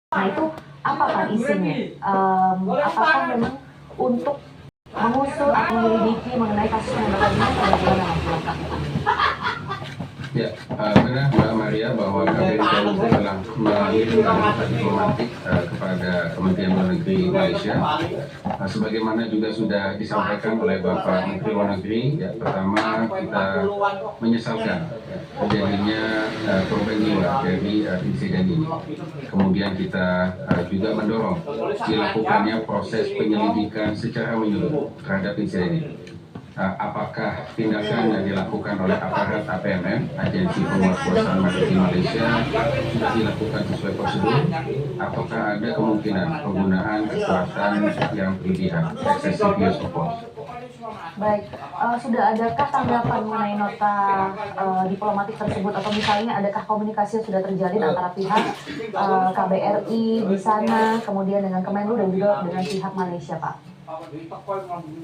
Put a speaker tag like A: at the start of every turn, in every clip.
A: Nah itu apa Pak isinya? Apakah memang untuk mengusut atau menyelidiki mengenai kasus penembakan ini atau bagaimana langkah itu?
B: Ya, benar Mbak Maria bahwa KBRI Palu telah mengirimkan nota diplomatik kepada Kementerian Luar Negeri Malaysia. Sebagaimana juga sudah disampaikan oleh Bapak Menteri Luar Negeri, ya, pertama kita menyesalkan terjadinya korban jiwa dari insiden ini. Kemudian kita juga mendorong dilakukannya proses penyelidikan secara menyeluruh terhadap insiden ini. Apakah tindakan yang dilakukan oleh aparat APMM, Agensi Penguatkuasaan Maritim Malaysia, sudah dilakukan sesuai prosedur, ataukah ada kemungkinan penggunaan kekuatan yang berlebihan, excessive use of force?
A: Baik, sudah adakah tanggapan mengenai nota diplomatik tersebut, atau misalnya adakah komunikasi yang sudah terjalin antara pihak KBRI di sana, kemudian dengan Kemenlu dan juga dengan pihak Malaysia, Pak?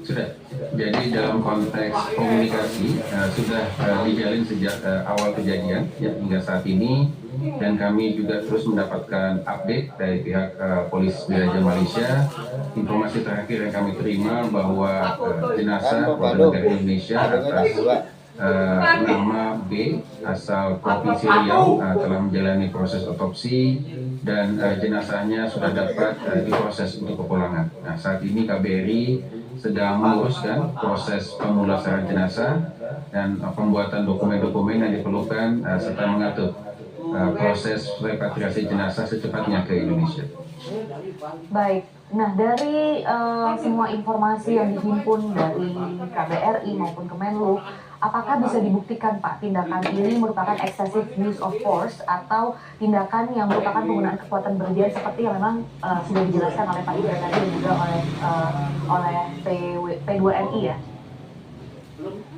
B: Sudah. Jadi dalam konteks komunikasi sudah dijalin sejak awal kejadian ya, hingga saat ini, dan kami juga terus mendapatkan update dari pihak Polis Diraja Malaysia. Informasi terakhir yang kami terima bahwa jenazah warga negara Indonesia atas nama B asal Provinsi Riau telah menjalani proses otopsi dan jenazahnya sudah dapat diproses untuk kepulangan. Nah, saat ini KBRI sedang menguruskan proses pemulasaran jenazah dan pembuatan dokumen-dokumen yang diperlukan serta mengatur proses repatriasi jenazah secepatnya ke Indonesia.
A: Baik, nah dari semua informasi yang dihimpun dari KBRI maupun Kemenlu, apakah bisa dibuktikan Pak tindakan ini merupakan excessive use of force atau tindakan yang merupakan penggunaan kekuatan berlebihan seperti yang memang sudah dijelaskan oleh Pak Indra tadi dan juga oleh P2NI ya?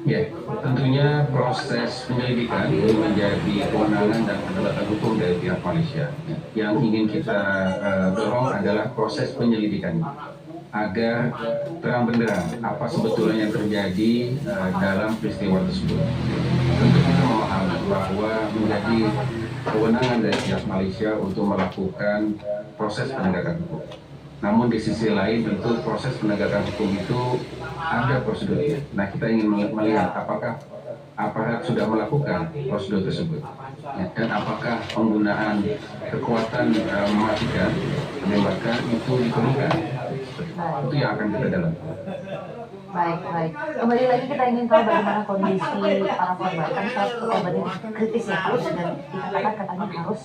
B: Ya, tentunya proses penyelidikan ini menjadi kewenangan dan kedaulatan hukum dari pihak Malaysia. Yang ingin kita dorong adalah proses penyelidikan agar terang benderang apa sebetulnya yang terjadi dalam peristiwa tersebut. Tentu kita memahami bahwa menjadi kewenangan dari pihak Malaysia untuk melakukan proses penegakan hukum. Namun di sisi lain tentu proses penegakan hukum itu ada prosedurnya. Nah, kita ingin melihat apakah aparat sudah melakukan prosedur tersebut, ya, dan apakah penggunaan kekuatan mematikan, menembakkan itu diperlukan. Itu yang akan kita dalam.
A: Baik. Kembali lagi kita ingin tahu bagaimana kondisi para korban. Kan saat korban ini kritis ya Pak, dan dikatakan katanya harus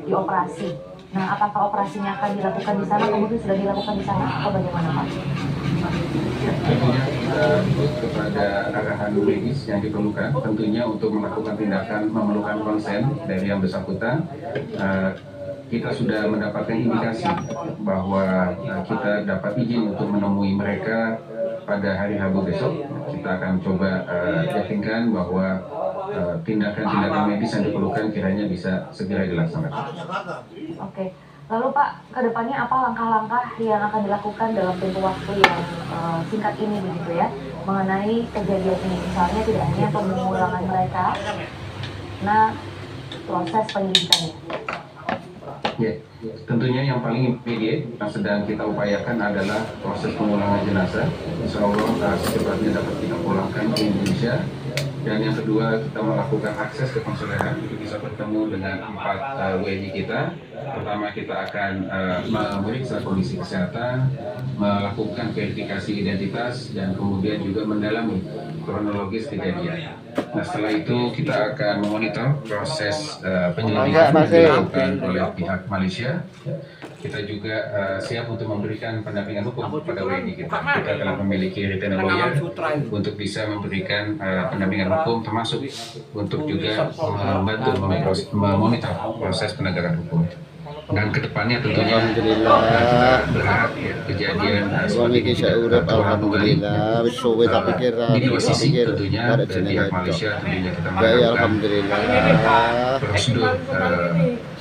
A: dioperasi. Nah, apakah operasinya akan dilakukan di sana, kemudian sudah dilakukan di sana, atau bagaimana Pak?
B: Tentunya kita ikut kepada arahan medis yang diperlukan. Tentunya untuk melakukan tindakan memerlukan konsen dari yang bersangkutan. Kita sudah mendapatkan indikasi bahwa kita dapat izin untuk menemui mereka pada hari Rabu besok. Kita akan coba yakinkan bahwa tindakan-tindakan medis yang diperlukan kiranya bisa segera dilaksanakan.
A: Oke. Lalu Pak, kedepannya apa langkah-langkah yang akan dilakukan dalam tempo waktu yang singkat ini begitu ya, mengenai kejadian ini? Misalnya tidak hanya pemulangan mereka, nah proses penyelidikannya.
B: Ya, tentunya yang paling immediate yang sedang kita upayakan adalah proses pemulangan jenazah. Insya Allah secepatnya dapat kita pulangkan ke Indonesia. Dan yang kedua, kita melakukan akses ke konsuleran untuk bisa bertemu dengan 4 WNI kita. Pertama, kita akan memeriksa kondisi kesehatan, melakukan verifikasi identitas, dan kemudian juga mendalami kronologis kejadian. Nah, setelah itu kita akan memonitor proses penyelidikan yang dilakukan oleh pihak Malaysia. Kita juga siap untuk memberikan pendampingan hukum kepada WNI kita. Kita telah memiliki retainer lawyer untuk bisa memberikan pendampingan hukum, termasuk untuk juga membantu memonitor proses penegakan hukum. Dan kedepannya tentunya kita berharap ya, kejadian seperti ini tidak terulang kembali. Di dua sisi tentunya dari pihak Malaysia tentunya kita mengharapkan prosedur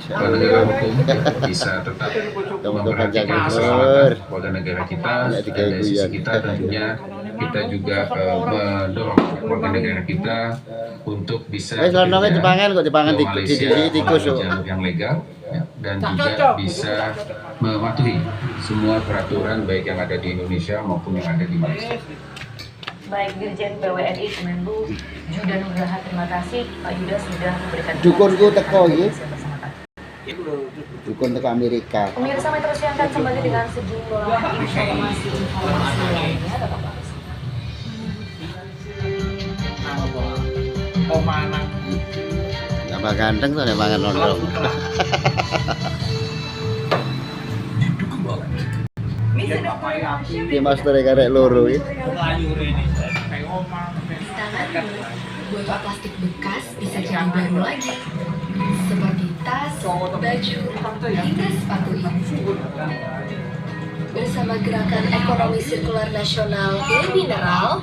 B: penegakan hukum bisa tetap
C: Teman-teman panjang umur.
B: kesehatan warga negara kita.
C: Banyak
B: Dan dari sisi
C: diganggu
B: kita tentunya kita juga mendorong warga negara kita untuk bisa
C: selondongnya dipangan kok dipangan
B: ke Malaysia
C: tikus.
B: melalui jalur yang legal ya, dan juga bisa mematuhi semua peraturan baik yang ada di Indonesia maupun yang ada di Malaysia.
A: Baik, Dirjen PWNI Kemenlu Juda Nugraha, terima kasih Pak Yuda sudah memberikan
C: Dukunku teko iki.
A: bersama kami.
C: Dukun teko Amerika.
A: Pemirsa Metro Siang akan kembali dengan sejumlah informasi lainnya. Tetaplah bersama.
C: Tambah ganteng tuh nek mangan lontong. Iki master karek loro iki.
D: Botol plastik bekas bisa jadi baru lagi, seperti tas, baju, hingga sepatu ini. Bersama gerakan ekonomi sirkular nasional Green Mineral,